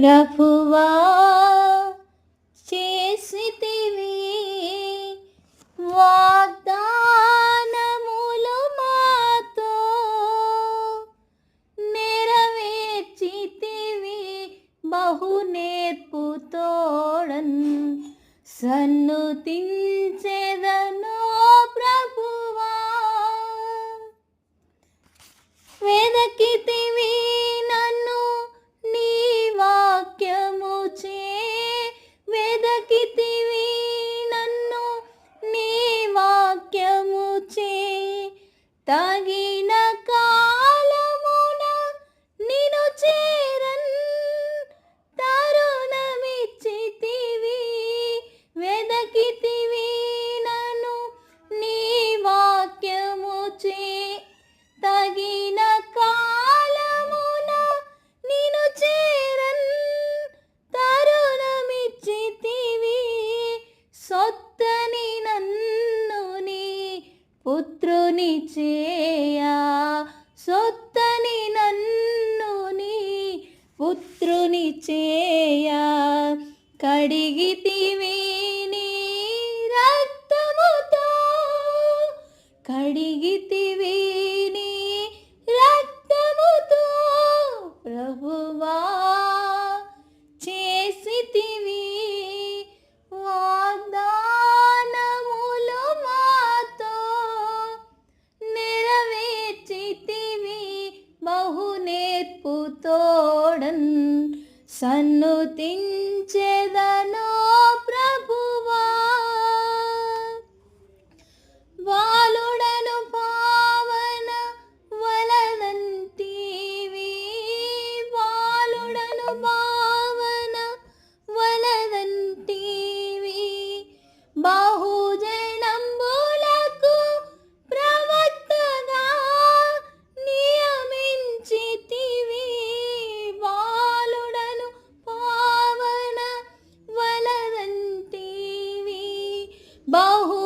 ప్రభువా చేసితివి వాగ్దానములు మాతో నెరవేర్చితివి బహు నేర్పుతోడన్ సన్నుతించెదనో ప్రభువా. వెదకితివి నన్ను నీ వాక్యముచే, వెదకితివి నన్ను నీ వాక్యముచే, తగిన కాలమున నిన్ను చేరన్ తరుణమిచ్చితివి. వెదకితివి నన్ను నీ వాక్యముచే, తగిన కాలమున నిన్ను చేరన్ తరుణమిచ్చితివి. సొత్తని నన్ను నీ పుత్రుని చేయా, సొత్తని నన్ను నీ పుత్రుని చేయా, కడిగితివి నీ రక్తముతో, కడిగితివి నీ రక్తముతో. ప్రభువా చేసితివి వాగ్దానములు మాతో నెరవేర్చితివి బహు నేర్పుతోడన్ సన్నుతించెదనో ప్రభువా. బాలుడను పావన వలదంటివి, బాలుడను పావన వలదంటివి, బహుజనంబులకు ప్రవక్తగా నియమించితివి. బాలుడను పావన వలదంటివి, బహు